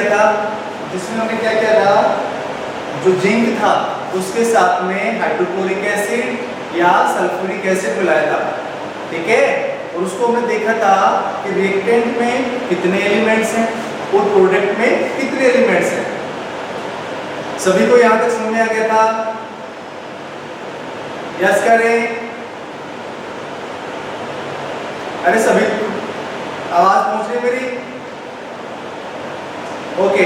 था, जिसमें हमने क्या किया था, जो जिंक था उसके साथ में हाइड्रोक्लोरिक एसिड या सल्फ्यूरिक एसिड मिलाया था, ठीक है। और उसको हमने देखा था कि रिएक्टेंट में कितने एलिमेंट्स हैं और प्रोडक्ट में कितने एलिमेंट्स हैं। सभी को यहां तक समझ में आ गया था? यस करें। अरे सभी आवाज पहुंच रही मेरी? ओके।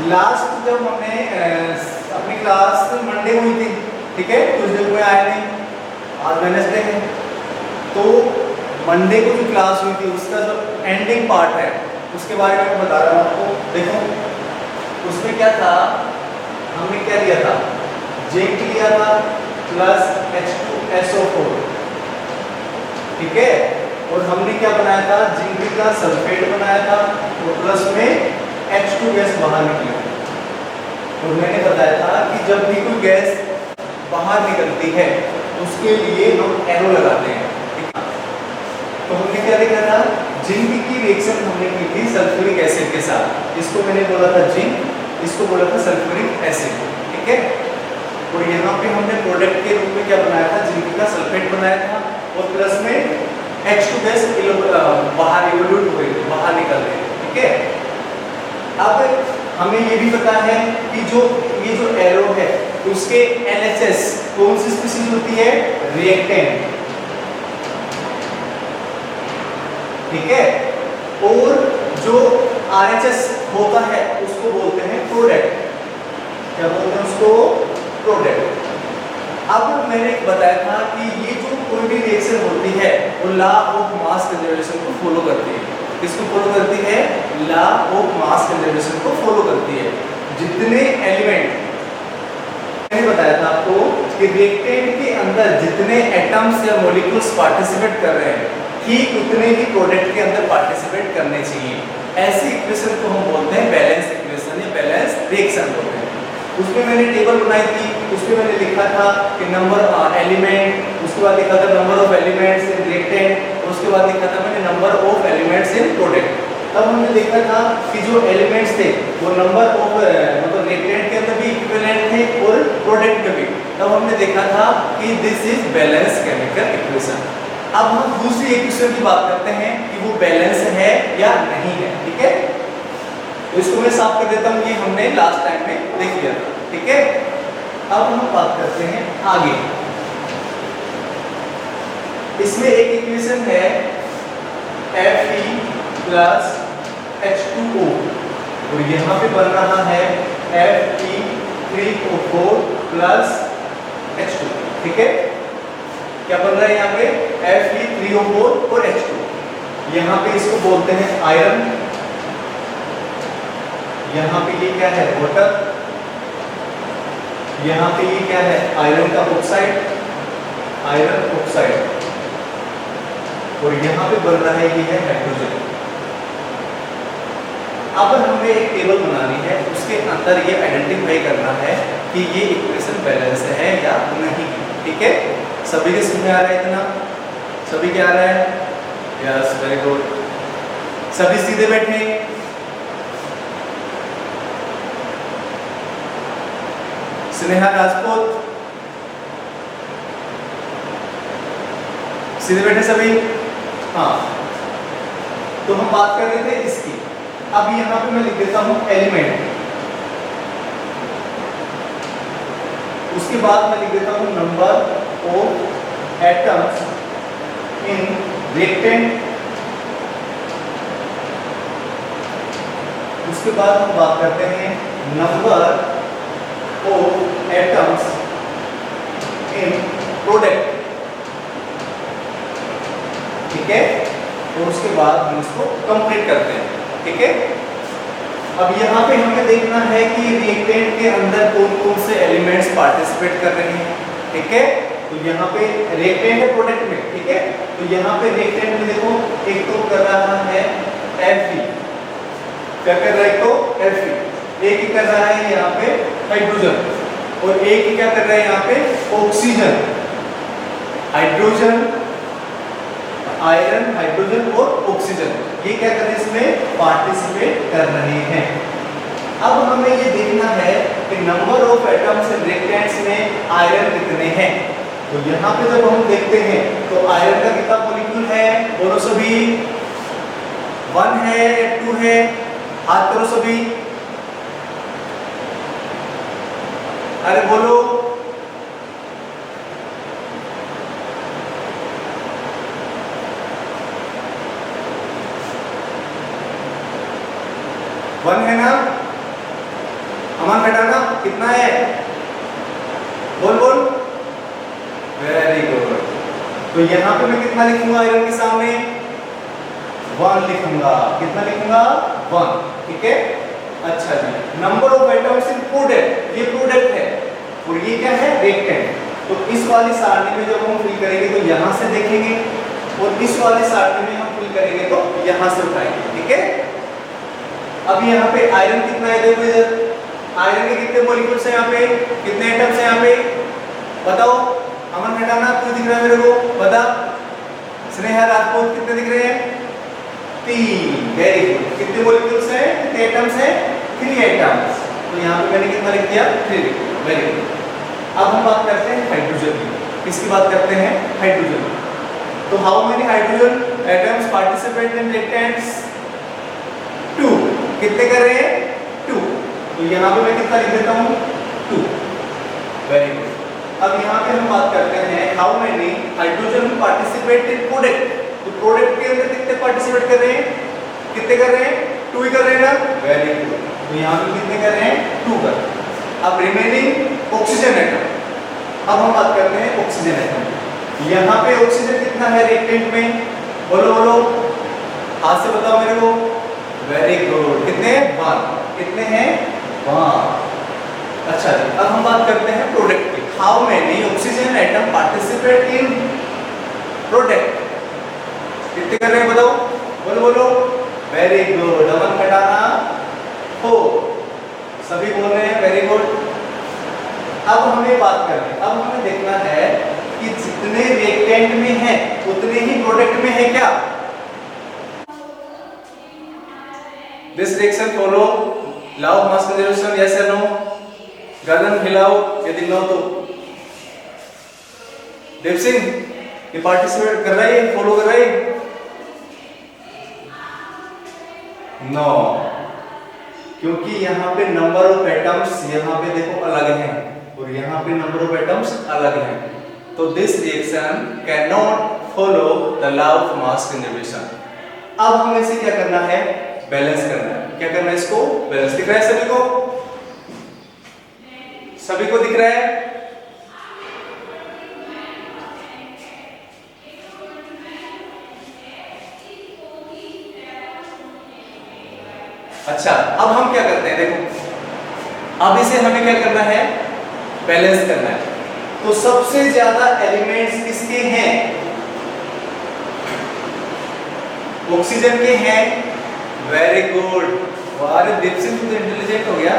लास्ट जब हमने अपनी क्लास मंडे हुई थी, ठीक है, कुछ दिन में आया नहीं, आज वेडनेसडे है, तो मंडे को जो क्लास हुई थी उसका जो एंडिंग पार्ट है उसके बारे में मैं बता रहा हूँ आपको। देखो उसमें क्या था, हमने क्या लिया था, जिंक लिया था प्लस H2SO4, ठीक है। और हमने क्या बनाया था, जिंक का सल्फेट बनाया था और प्लस में H2 गैस बाहर निकली। और मैंने बताया था कि जब भी कोई गैस बाहर निकलती है उसके लिए हम एरो लगाते हैं, ठीक है? तो हमने क्या लिखा था, जिंक की रिएक्शन हमने की थी सल्फ्यूरिक एसिड के साथ, इसको मैंने बोला था जिंक, इसको बोला था सल्फ्यूरिक एसिड, ठीक है। और यहाँ पे हमने प्रोडक्ट के रूप में क्या बनाया था, जिंक का सल्फेट बनाया था और प्लस में H2 गैस बाहर इवोल्यूट हो गई, बाहर निकल गई, ठीक है। अब हमें ये भी पता है कि जो ये जो एरो है उसके LHS कौन सी स्पीशीज होती है, रिएक्टेंट, ठीक है। और जो RHS होता है उसको बोलते हैं प्रोडक्ट, क्या बोलते हैं उसको, प्रोडक्ट। अब मैंने बताया था कि ये जो कोई भी रिएक्शन होती है वो लॉ ऑफ मास कंजर्वेशन को फॉलो करती है। किसको फॉलो करती है, लॉ ऑफ मास कंजर्वेशन को फॉलो करती है। जितने एलिमेंट, मैंने बताया था आपको कि रिएक्टेंट के अंदर जितने एटम्स या मॉलिक्यूल्स पार्टिसिपेट कर रहे हैं ठीक उतने ही प्रोडक्ट के अंदर पार्टिसिपेट करने चाहिए। ऐसी इक्वेशन को हम बोलते हैं बैलेंस इक्वेशन या बैलेंस रिएक्शन बोलते हैं। उसमें मैंने टेबल बनाई थी, उसमें मैंने लिखा था कि नंबर एलिमेंट, उसके बाद लिखा था number of elements in reactant, और उसके बाद लिखा था मैंने number of elements in product. तब हमने देखा था कि जो एलिमेंट्स थे वो नंबर ऑफ मतलब रिएक्टेंट के अंदर भी इक्विवेलेंट थे और प्रोडक्ट में भी। तब हमने देखा था कि this is balance chemical equation. अब हम दूसरी इक्वेशन की बात करते हैं कि वो बैलेंस है या नहीं है, ठीक है। तो इसको मैं साफ कर देता हूँ, ये हमने लास्ट टाइम में देख लिया था, ठीक है। अब हम बात करते हैं आगे। इसमें एक इक्वेशन है Fe प्लस H2O और यहाँ पे बन रहा है Fe3O4 प्लस H2, ठीक है। क्या बन रहा है यहाँ पे, Fe3O4 और H2। यहाँ पे इसको बोलते हैं आयरन, यहाँ पे ये क्या है, वाटर, यहाँ पे ये क्या है, आयरन का ऑक्साइड, आयरन ऑक्साइड, और यहाँ पे बन रहा है ये है हाइड्रोजन। अब हमें एक टेबल बनानी है, उसके अंदर ये आइडेंटिफाई करना है कि ये इक्वेशन बैलेंस है या नहीं, ठीक है। सभी के समझ में आ रहा है इतना? सभी क्या आ रहा है? Yes, very good. सभी सीधे बैठे। स्नेहा राजपूत, सीधे बैठे सभी? हाँ, तो हम बात कर रहे थे इसकी। अब यहाँ पे मैं लिख देता हूँ एलिमेंट, उसके बाद मैं लिख देता हूँ number of atoms in reactant. उसके बाद हम बात करते हैं number of atoms in product, ठीक है। और उसके बाद हम इसको कंप्लीट करते हैं, ठीक है। अब यहाँ पे हमें देखना है कि रिएक्टेंट के अंदर कौन कौन से एलिमेंट्स पार्टिसिपेट कर रहे हैं, ठीक है। तो यहाँ पे रिएक्टेंट है प्रोडक्ट में, ठीक है। तो यहाँ पे रिएक्टेंट में देखो, एक तो कर रहा है Fe, क्या कर रहा है, तो Fe, एक ही कर रहा है यहाँ पे हाइड्रोजन, और एक ही क्या कर रहा है यहाँ पे ऑक्सीजन। हाइड्रोजन आयरन, हाइड्रोजन और ऑक्सीजन, ये क्या कर रहे हैं, इसमें पार्टिसिपेट कर रहे हैं। अब हमें ये देखना है कि number of atoms in reactants में आयरन कितने हैं। तो यहाँ पे जब हम देखते हैं तो आयरन का कितना मॉलिक्यूल है, बोलो सभी, 1 है या 2 है, हाथ करो सभी, अरे बोलो, वन है ना, अमन घटाना कितना है, बोल बोल, वेरी गुड। तो यहाँ पे मैं कितना लिखूंगा आयरन के सामने, 1 लिखूंगा, कितना लिखूंगा, 1, ठीक है। अच्छा जी, number of atoms in product, ये प्रोडक्ट है और ये क्या है, रिएक्टेंट। तो इस वाली सारणी में जब हम फिल करेंगे तो यहाँ से देखेंगे और इस वाली सारणी में हम फिल करेंगे तो यहाँ से उठाएंगे, ठीक है। अब यहाँ पे आयरन कितना है, देखो इधर आयरन के कितने मॉलिक्यूल्स हैं, यहाँ पे कितने एटम्स हैं, यहाँ पे बताओ, अमन घटाना तू दिख रहा है मेरे को, बता, स्नेहा राजपूत कितने दिख रहे हैं, 3, वेरी गुड। कितने मॉलिक्यूल्स हैं, कितने एटम्स हैं, 3 एटम्स। तो यहाँ पे मैंने कितना लिख दिया, 3, वेरी गुड। अब हम बात करते हैं हाइड्रोजन की, किसकी बात करते हैं, हाइड्रोजन। तो how many hydrogen atoms participate in reactants, 2, कितने कर रहे हैं, 2। तो यहाँ पे मैं कितना लिख देता हूँ, 2, वेरी गुड। अब यहाँ पे हम बात करते हैं how many hydrogen participate in product. तो प्रोडक्ट के अंदर कितने पार्टिसिपेट कर रहे हैं, कितने कर रहे हैं, 2 ही कर रहे हैं ना, वेरी गुड। तो यहाँ पे कितने कर रहे हैं, 2 कर। अब रिमेनिंग ऑक्सीजन एटम, अब हम बात करते हैं ऑक्सीजन एटम। यहाँ पे ऑक्सीजन कितना है रिएक्टेंट में, बोलो बोलो, हाथ से बताओ मेरे को, वेरी गुड। कितने, 1, कितने हैं, 1। अच्छा जी, अब हम बात करते हैं प्रोडक्ट की। How many oxygen atom participate in product, कितने कर रहे हैं बताओ, बोलो बोलो, वेरी गुड। अमन घटाना 4, सभी बोल रहे हैं, वेरी गुड। अब हमें बात करनी, अब हमें देखना है कि जितने रिएक्टेंट में हैं उतने ही प्रोडक्ट में है क्या। This reaction follow law of mass conservation, yes या नो, गर्दन हिलाओ यदि नो तो। देव सिंह ये पार्टिसिपेट कर रहा है, फॉलो कर रहा है, नो, क्योंकि यहाँ पे नंबर ऑफ एटम्स यहाँ पे देखो अलग हैं और यहाँ पे नंबर ऑफ एटम्स अलग हैं। तो this reaction can not follow the law of mass conservation. अब हमें इसे क्या करना है, बैलेंस करना है। क्या करना है, इसको बैलेंस। दिख रहा है सभी को, सभी को दिख रहा है, अच्छा। अब हम क्या करते हैं, देखो अब इसे हमें क्या करना है, बैलेंस करना है। तो सबसे ज्यादा एलिमेंट्स किसके हैं, ऑक्सीजन के हैं, वेरी गुड। वाह दीप सिंह तो इंटेलिजेंट हो गया।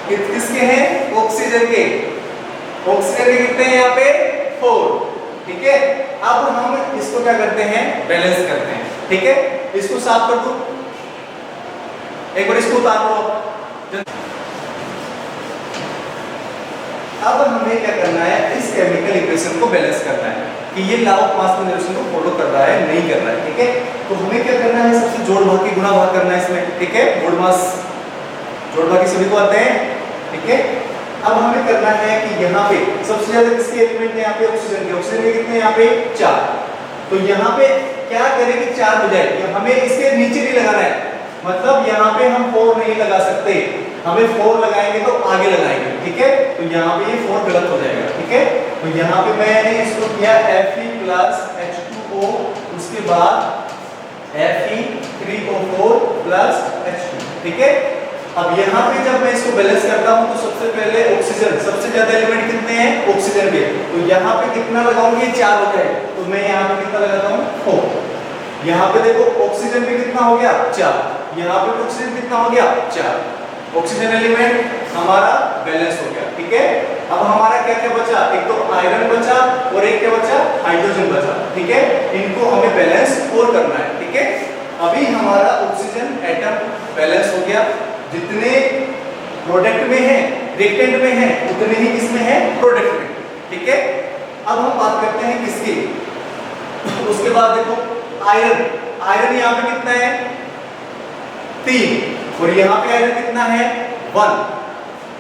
किसके हैं, ऑक्सीजन के। ऑक्सीजन के कितने हैं यहाँ पे, 4, ठीक है। अब हम इसको क्या करते हैं, बैलेंस करते हैं, ठीक है। इसको साफ कर दो, एक बार इसको उतार लो। अब हमें क्या करना है, इस केमिकल इक्वेशन को बैलेंस करना है कि ये लॉ ऑफ मास कंजर्वेशन को फॉलो कर रहा है नहीं कर रहा है, ठीक है। तो हमें क्या करना है, सबसे जोड़ भाग के गुणा भाग करना है इसमें, ठीक है। जोड़ मास, जोड़ भाग सभी को आते हैं, ठीक है। अब हमें करना है कि यहाँ पे सबसे ज्यादा किसके एलिमेंट है, यहाँ पे ऑक्सीजन के। ऑक्सीजन के कितने हैं यहाँ पे, 4। तो यहाँ पे क्या करें कि 4 हो जाए, हमें इसके नीचे नहीं लगाना है, मतलब यहाँ पे हम 4 नहीं लगा सकते, हमें 4 लगाएंगे तो आगे लगाएंगे, ठीक है। तो यहाँ पे ये 4 गलत हो जाएगा, ठीक है। तो यहाँ पे मैंने इसको किया Fe+H2O, उसके बाद Fe3O4+H2, ठीक है। अब यहाँ पे जब मैं इसको बैलेंस करता हूँ तो सबसे पहले ऑक्सीजन, सबसे ज्यादा एलिमेंट कितने हैं, ऑक्सीजन के। तो यहाँ पे कितना लगाऊंगी, 4 हो जाए, तो मैं यहाँ पे कितना लगाता हूँ, 4। यहाँ पे देखो ऑक्सीजन पे कितना हो गया, 4। यहाँ पे ऑक्सीजन कितना हो गया, 4। ऑक्सीजन एलिमेंट हमारा बैलेंस हो गया, ठीक है। अब हमारा क्या क्या बचा, एक तो आयरन बचा और एक क्या बचा, हाइड्रोजन बचा। ठीक है, इनको हमें बैलेंस और करना है। ठीक है, अभी हमारा ऑक्सीजन एटम बैलेंस हो गया, जितने प्रोडक्ट में है रिएक्टेंट में है उतने ही किसमें है, प्रोडक्ट में। ठीक है, अब हम बात करते हैं किसकी, उसके बाद देखो आयरन, आयरन यहाँ पे कितना है 3 और यहाँ पे आयरन कितना है 1,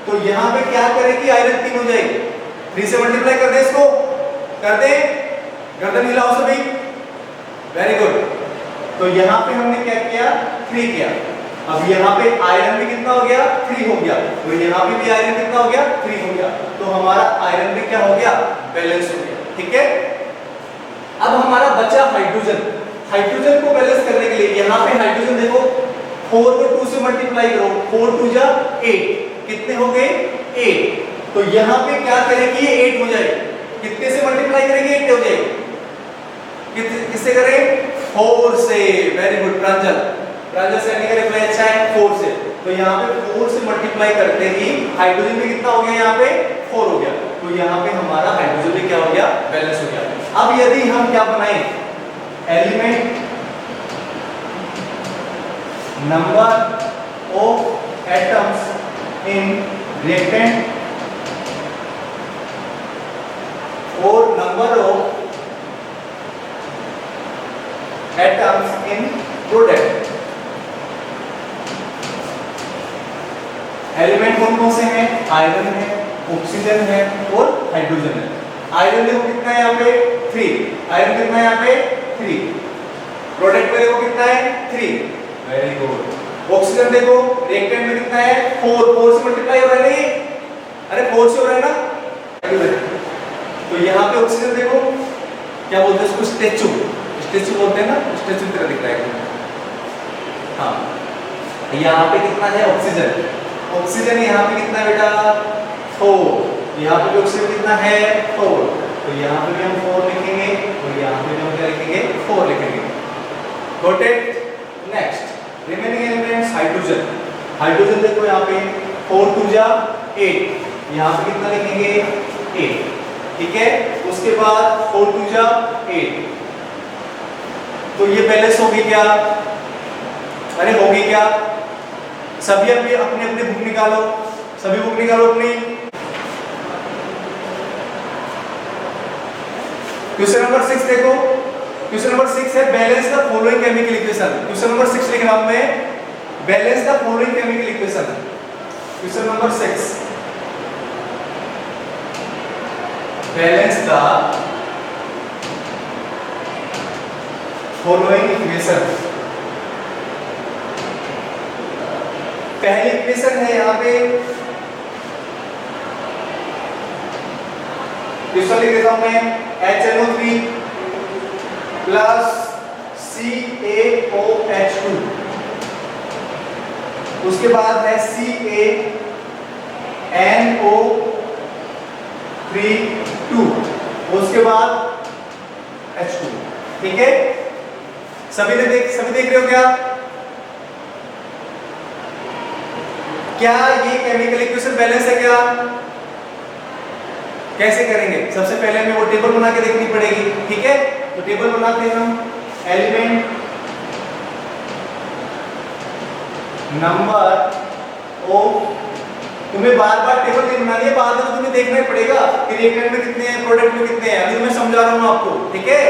तो यहाँ पे क्या करें कि आयरन 3 हो जाएगी, 3 से मल्टीप्लाई कर दे इसको, कर दे, गर्दन हिलाओ सभी, वेरी गुड। तो यहाँ पे हमने क्या किया 3 किया, अब यहाँ पे आयरन भी कितना हो गया 3 हो गया और यहाँ पे भी आयरन कितना हो गया 3 हो गया, तो हमारा आयरन भी क्या हो गया, बैलेंस हो गया। ठीक है, अब हमारा बचा हाइड्रोजन, हाइड्रोजन को बैलेंस करने के लिए यहाँ पे हाइड्रोजन देखो 4 को 2 से मल्टीप्लाई करो, 4 2 जा 8, कितने हो गए 8, तो यहाँ पे क्या करेंगे ये 8 हो जाए, कितने से मल्टीप्लाई करेंगे 8 हो जाए, किससे करें 4 से, वेरी गुड प्रांजल, प्रांजल से नहीं करें अच्छा है 4 से, तो यहाँ पे 4 से मल्टीप्लाई करते ही हाइड्रोजन भी कितना हो गया यहाँ पे 4 हो गया, तो यहाँ पे हमारा हाइड्रोजन भी क्या हो गया, बैलेंस हो गया। अब यदि हम क्या बनाएं element number of atoms in reactant और number of atoms in product, element कौन कौन से हैं, आयरन है, ऑक्सीजन है और हाइड्रोजन है। आयरन देखो कितना है यहाँ पे 3, आयरन कितना है यहाँ पे 3, प्रोडक्ट में देखो कितना है 3, वेरी गुड। ऑक्सीजन देखो रिएक्टेंट में कितना है 4 से मल्टीप्लाई हो रहा है नहीं, अरे 4 से हो रहा है ना, तो यहाँ पे ऑक्सीजन देखो क्या बोलते हैं उसको, स्टैचू, स्टैचू बोलते हैं ना, स्टैचू की तरह दिख रहा है। हाँ, यहाँ पे कितना है ऑक्सीजन, ऑक्सीजन यहाँ पे कितना है बेटा 4, यहाँ पे भी ऑक्सीजन कितना है 4, तो यहाँ पे भी हम 4 लिखेंगे और यहाँ पे भी हम क्या लिखेंगे 4 लिखेंगे। Got it. Next remaining elements hydrogen, hydrogen देखो यहाँ पे 4 2 जा 8, यहाँ पे कितना लिखेंगे 8, ठीक है, उसके बाद 4 2 जा 8, तो ये बैलेंस होगी क्या, अरे होगी क्या, सभी अपनी अपनी बुक निकालो, सभी बुक निकालो अपनी। क्वेश्चन नंबर 6 देखो, क्वेश्चन नंबर 6 है balance the following chemical equation. Question number 6 लिख रहा हूं मैं, balance the following chemical equation. Question number 6, balance the following equation. पहली इक्वेशन है यहाँ पे, दूसरा लिख देता हूं मैं HNO3 प्लस CaOH2, उसके बाद है CaNO3 उसके बाद H2। ठीक है, सभी देख रहे हो क्या, क्या ये केमिकल इक्वेशन बैलेंस है क्या, कैसे करेंगे, सबसे पहले हमें वो टेबल बना के देखनी पड़ेगी। ठीक है, तो टेबल बनाते हैं हम, एलिमेंट नंबर ऑफ, तुम्हें बार बार टेबल नहीं बनानी है, बाद में तुम्हें देखना ही पड़ेगा कि रिएक्टेंट में कितने हैं, प्रोडक्ट में कितने हैं, अभी मैं समझा रहा हूं आपको। ठीक है,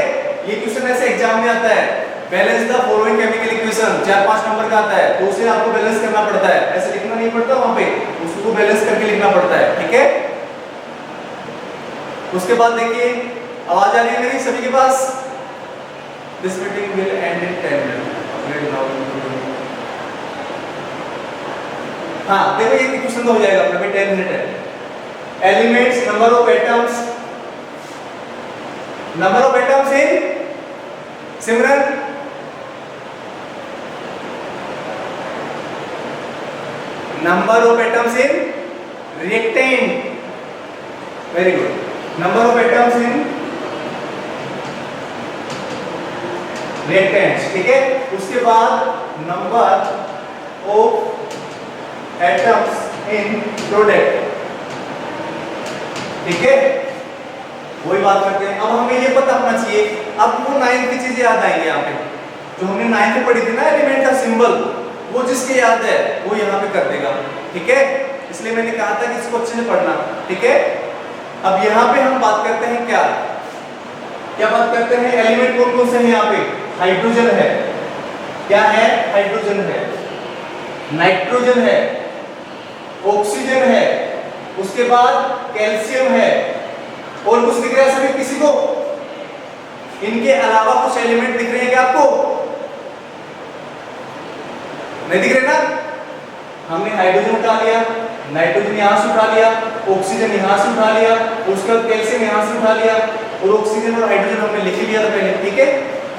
ये क्वेश्चन ऐसे एग्जाम में आता है, balance the following chemical equation 4-5 number का आता है, तो उसे आपको बैलेंस करना पड़ता है, ऐसे लिखना नहीं पड़ता वहां पे, उसको बैलेंस करके लिखना पड़ता है। ठीक है, उसके बाद देखिए आवाज आ रही है मेरी सभी के पास, this meeting will end in 10 minute. हाँ देखो ये क्वेश्चन तो हो जाएगा अपना, 10 मिनट है। Elements number of atoms, number of atoms in Simran, number of atoms in reactant, very good, number of atoms in reactants. ठीक है, उसके बाद number of atoms in product, ठीक है, वही बात करते हैं। अब हमें ये पता होना चाहिए, अब वो 9 की चीजें याद आएंगी यहाँ पे, जो हमने 9 में पढ़ी थी ना एलिमेंट का सिंबल, वो जिसके याद है वो यहाँ पे कर देगा। ठीक है, इसलिए मैंने कहा था कि इसको अच्छे से पढ़ना। ठीक है, अब यहाँ पे हम बात करते हैं क्या क्या बात करते हैं, एलिमेंट कौन कौन से हैं यहाँ पे? हाइड्रोजन है, क्या है? हाइड्रोजन है, नाइट्रोजन है, ऑक्सीजन है, उसके बाद कैल्शियम है, और कुछ दिख रहा है सभी किसी को? इनके अलावा कुछ एलिमेंट दिख रहे हैं क्या आपको? नहीं दिख रहे ना? हमने हाइड्रोजन उठा लिया, नाइट्रोजन यहां से उठा लिया, ऑक्सीजन यहां से उठा लिया, उसका कैल्शियम यहां से उठा लिया, और ऑक्सीजन और हाइड्रोजन हमने लिख लिया था पहले। ठीक है,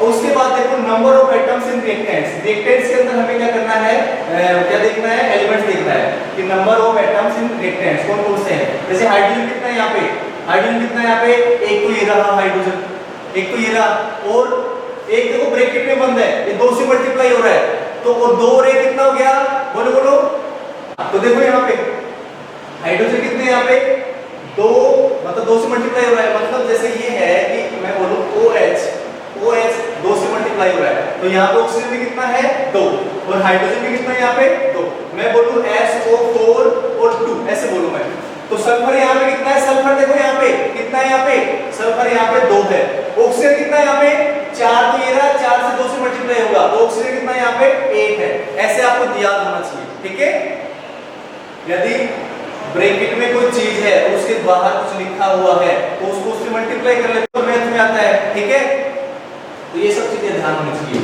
और उसके बाद देखो number of atoms in reactants. Reactants के अंदर हमें क्या करना है, क्या देखना है? एलिमेंट्स देखना है कि number of atoms in reactants कौन कौन से हैं। जैसे हाइड्रोजन कितना है यहाँ पे? हाइड्रोजन कितना है यहाँ पे? एक तो ये रहा हाइड्रोजन, एक तो ये रहा, और एक देखो ब्रैकेट में बंद है, ये 2 से मल्टीप्लाई हो रहा है, तो और 2 और 1 कितना हो गया? बोलो बोलो। तो देखो यहाँ पे हाइड्रोजन कितने यहाँ पे? 2, मतलब 2 से मल्टीप्लाई हो रहा है, मतलब जैसे ये है कि मैं बोलूं OH 2 से मल्टीप्लाई हो रहा है, तो यहाँ पे ऑक्सीजन में कितना है? 2, और हाइड्रोजन में कितना है यहाँ पे? 2। मैं बोलूं SO4 और 2, ऐसे बोलूं मैं, तो सल्फर यहाँ पे कितना है? सल्फर देखो यहाँ पे कितना है? यहाँ पे सल्फर यहाँ पे 2 है। ऑक्सीजन कितना है यहाँ पे? 4, तो ये रहा 4 से 2 से मल्टीप्लाई होगा, तो ऑक्सीजन कितना है यहाँ पे? 1 है। ऐसे आपको याद होना चाहिए। ठीक है, यदि ब्रैकेट में कोई चीज है और उसके बाहर कुछ लिखा हुआ है तो उसको उससे मल्टीप्लाई कर लेते तो मैथ में आता है। ठीक है, तो ये सब चीजें ध्यान होनी चाहिए।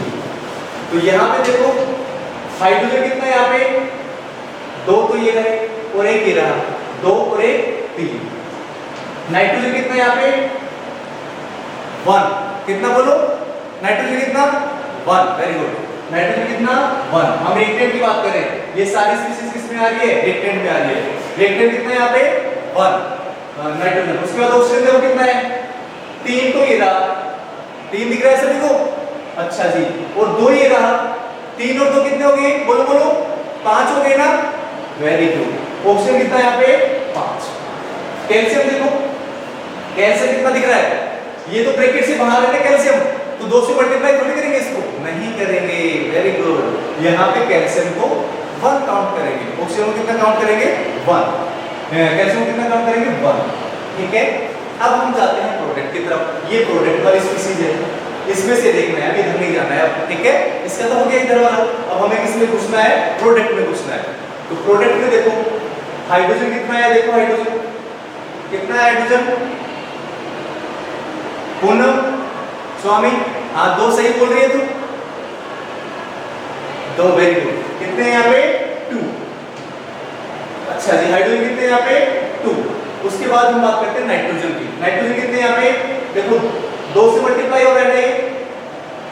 तो यहाँ पे देखो हाइड्रोजन कितना है यहाँ पे? 2 तो ये रहे, और 1 ये रहा, 2 और 1 3। नाइट्रोजन कितना है यहाँ पे? 1। कितना बोलो? नाइट्रोजन कितना? 1। Very good. नाइट्रोजन कितना? 1। हम रिएक्टेंट की बात करें, ये सारी स्पीशीज किस में आ रही है? रिएक्टेंट में आ रही है। रिएक्टेंट कितना है यहाँ पे? 1 नाइट्रोजन। उसके बाद ऑक्सीजन देखो कितना है? 3, तो ये रहा, 3 दिख रहा है सभी को? अच्छा जी, और 2 ये रहा, 3 और 2 कितने हो गए? बोलो बोलो, 5 हो गए ना? Very good. ऑक्सीजन कितना है यहाँ पे? 5। कैल्शियम देखो, कैल्शियम कितना दिख रहा है? ये तो ब्रैकेट से बाहर है ना कैल्शियम, तो 2 से मल्टीप्लाई थोड़ी करेंगे इसको? नहीं करेंगे। Very good. यहाँ पे कैल्शियम को 1 काउंट करेंगे, ऑक्सीजन को कितना काउंट करेंगे? 1। कैल्शियम को कितना काउंट करेंगे? 1। ठीक है, अब हम जाते हैं प्रोडक्ट की तरफ। ये प्रोडक्ट वाली स्पीशीज है, इसमें से देखना है, अभी इधर नहीं जाना है अब। ठीक है, इसका तो हो गया इधर वाला। अब हमें किसमें घुसना है? प्रोडक्ट में घुसना है। तो प्रोडक्ट में देखो हाइड्रोजन कितना है? देखो हाइड्रोजन कितना है? हाइड्रोजन पूनम स्वामी, हाँ 2 सही बोल रही है तू, 2। Very good. कितने हैं यहाँ पे? 2। अच्छा जी, हाइड्रोजन कितने हैं यहाँ पे? 2। उसके बाद हम बात करते हैं नाइट्रोजन की। नाइट्रोजन कितने यहाँ पे? देखो 2 से मल्टीप्लाई हो रहा है,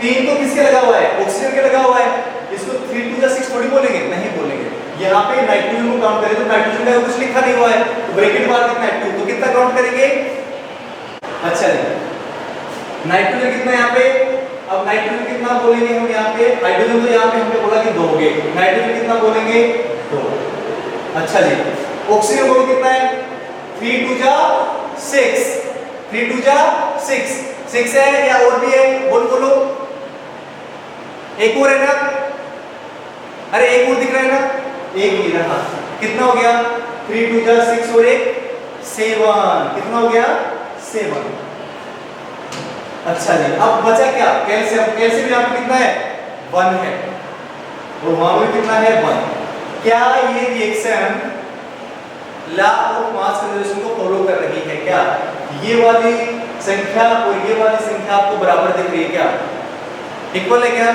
3 तो किसके लगा हुआ है? ऑक्सीजन के लगा हुआ है। इसको 3 2 6 थोड़ी बोलेंगे? नहीं बोलेंगे। यहाँ पे नाइट्रोजन को काउंट करें तो नाइट्रोजन का कुछ लिखा नहीं हुआ है, तो ब्रैकेट बाहर कितना है? 2, तो कितना काउंट करेंगे? अच्छा जी, नाइट्रोजन कितना यहाँ पे? अब नाइट्रोजन कितना बोलेंगे हम यहाँ पे? हाइड्रोजन तो यहाँ पे हमने बोला कि 2 हो गए, नाइट्रोजन कितना बोलेंगे? 2। अच्छा जी, ऑक्सीजन को कितना है? 3 2 जा 6, 3 2 जा 6, 6 है या और भी है? बोल बोलो। एक और है ना? अरे एक और दिख रहा है ना? एक ही रहा, कितना हो गया? 3 2 जा 6 और 1 7। कितना हो गया? 7। अच्छा जी, अब बचा क्या? कैल्शियम। कैल्शियम यहाँ पे कितना है? 1 है, और वहां पे कितना है? 1। क्या ये reaction law of mass conservation को फॉलो कर रही है क्या? ये वाली संख्या और ये वाली संख्या आपको बराबर दिख रही है क्या? इक्वल है क्या?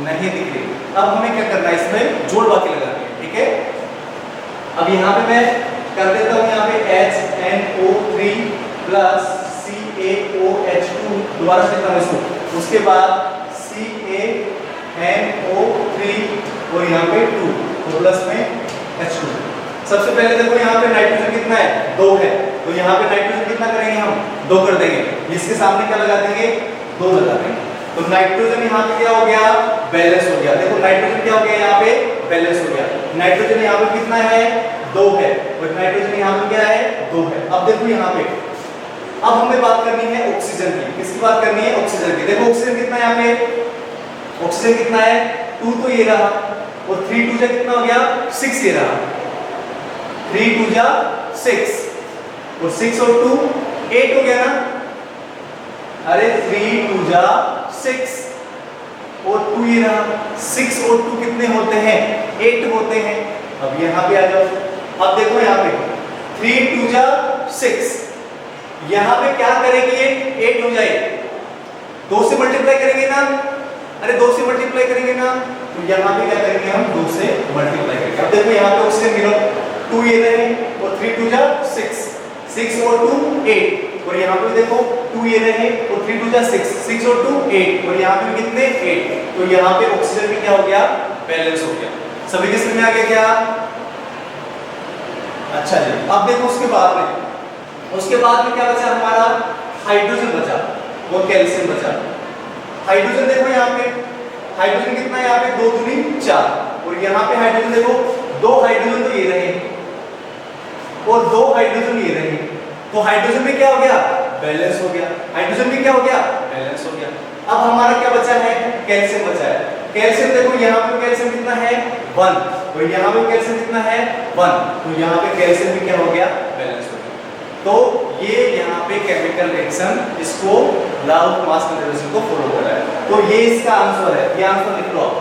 नहीं दिख रही। अब हमें क्या करना है? इसमें जोड़ बाकी लगानी है। ठीक है, अब यहाँ पे मैं कर देता हूँ, यहाँ पे HNO3 प्लस CaOH2 दोबारा से लिखता हूँ इसको, उसके बाद CaNO3 और यहाँ पे 2 तो प्लस में H2। सबसे पहले देखो यहाँ पे नाइट्रोजन कितना है? 2 है, तो यहाँ पे नाइट्रोजन कितना करेंगे हम? 2 कर देंगे। इसके सामने क्या लगा देंगे? 2 लगा देंगे। तो नाइट्रोजन यहाँ पे क्या हो गया, बैलेंस हो गया। देखो नाइट्रोजन क्या हो गया यहाँ पे, बैलेंस हो गया। नाइट्रोजन यहाँ पे कितना है, 2 है, और नाइट्रोजन यहाँ पे क्या है, 2 है। अब देखो यहाँ पे, अब हमें बात करनी है ऑक्सीजन की। किसकी बात करनी है, ऑक्सीजन की। देखो ऑक्सीजन कितना है यहाँ पे, ऑक्सीजन कितना है, 2 तो ये रहा, और 3 2 जा कितना हो गया, 6 ये रहा, 3 2 जा 6, और 6 और 2 8 हो गया ना। अरे 3 2 जा 6 और 2 ये रहा, 6 और 2 कितने होते हैं, 8 होते हैं। अब यहाँ पे आ जाओ। अब देखो यहाँ पे 3 2 जा 6, यहाँ पे क्या करेंगे, ये 8 हो जाए, 2 से मल्टीप्लाई करेंगे ना, अरे 2 से मल्टीप्लाई करेंगे ना, तो यहाँ पे क्या करेंगे हम, 2 से मल्टीप्लाई करेंगे। अब देखो यहाँ पे ऑक्सीजन गिनो, 2 ये रहे, और 3 2 जा 6, 6 और 2 8, और यहाँ पे देखो 2 ये रहे, और 3 2 जा 6, 6 और 2 8, और यहाँ पे कितने 8, तो यहाँ पे ऑक्सीजन भी क्या हो गया, बैलेंस हो गया। सभी के समझ में आ गया क्या? अच्छा जी, अब देखो उसके बाद में क्या बचा हमारा, हाइड्रोजन बचा और कैल्शियम बचा। हाइड्रोजन देखो यहाँ पे, हाइड्रोजन कितना है यहाँ पे, 2 दूनी 4, और यहाँ पे हाइड्रोजन देखो 2 हाइड्रोजन तो ये रहे, और 2 हाइड्रोजन ये रहे, तो हाइड्रोजन में क्या हो गया, बैलेंस हो गया। हाइड्रोजन में क्या हो गया, बैलेंस हो गया। अब हमारा क्या बचा है, कैल्शियम बचा है। कैल्शियम देखो यहाँ पे कैल्शियम कितना है, 1, और यहाँ पे कैल्शियम कितना है, 1, तो यहाँ पे कैल्शियम भी क्या हो गया, बैलेंस हो गया। तो ये यहाँ पे केमिकल रिएक्शन इसको लॉ ऑफ मास कंजर्वेशन को फॉलो कर रहा है। तो ये इसका आंसर है, ये आंसर लिख लो आप,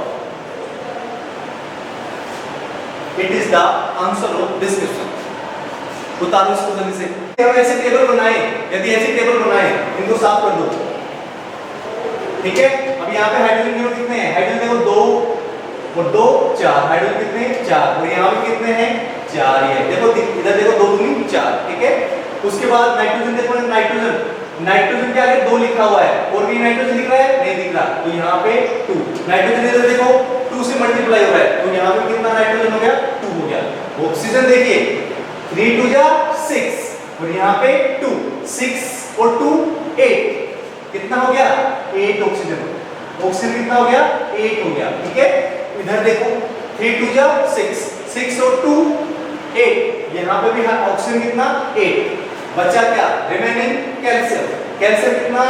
it is the answer of this question. उतारो इसको जल्दी से। हम ऐसे टेबल बनाए, यदि ऐसी टेबल बनाए, इनको साफ कर दो, ठीक है। अब यहाँ पे हाइड्रोजन गिनो कितने हैं, हाइड्रोजन देखो 2 और 2 4, हाइड्रोजन कितने 4, और यहाँ पे कितने हैं 4 ये देखो, इधर देखो 2 दूनी 4, ठीक है। उसके बाद नाइट्रोजन देखो, नाइट्रोजन के आगे 2 लिखा हुआ है, और भी नाइट्रोजन दिख रहा है, नहीं दिख रहा, तो यहाँ पे 2। नाइट्रोजन इधर देखो 2 से मल्टीप्लाई हो रहा है, तो यहाँ पे कितना नाइट्रोजन हो गया, 2 हो गया। ऑक्सीजन देखिए 3 2 जा 6, और यहाँ पे 2, 6 और 2 8, कितना हो गया 8 ऑक्सीजन। ऑक्सीजन कितना हो गया, 8 हो गया, ठीक है। इधर देखो 3 2 जा 6, 6 और 2 8, यहाँ पे भी ऑक्सीजन कितना 8, बचा क्या, रिमेनिंग कैल्शियम। कैल्शियम कितना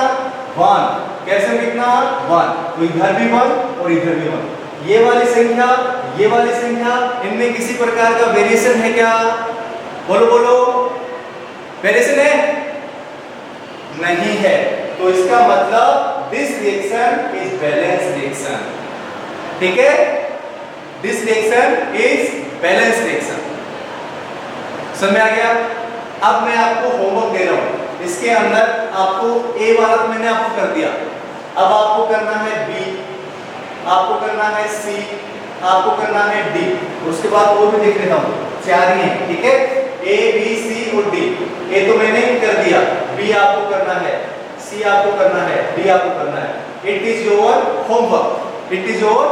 1, कैल्शियम कितना 1, तो इधर भी 1 और इधर भी 1। ये वाली संख्या इनमें किसी प्रकार का वेरिएशन है क्या, बोलो बोलो, वेरिएशन है, नहीं है। तो इसका मतलब this reaction is balance reaction, ठीक है। This reaction is balance reaction, समझ में आ गया। अब मैं आपको होमवर्क दे रहा हूं, इसके अंदर आपको ए वाला तो मैंने आपको कर दिया, अब आपको करना है बी, आपको करना है सी, आपको करना है डी, उसके बाद वो भी देख लेता हूं, 4 ही हैं, ठीक है। ए बी सी और डी, ए तो मैंने कर दिया, बी आपको करना है, सी आपको करना है, डी आपको करना है। It is your homework, it is your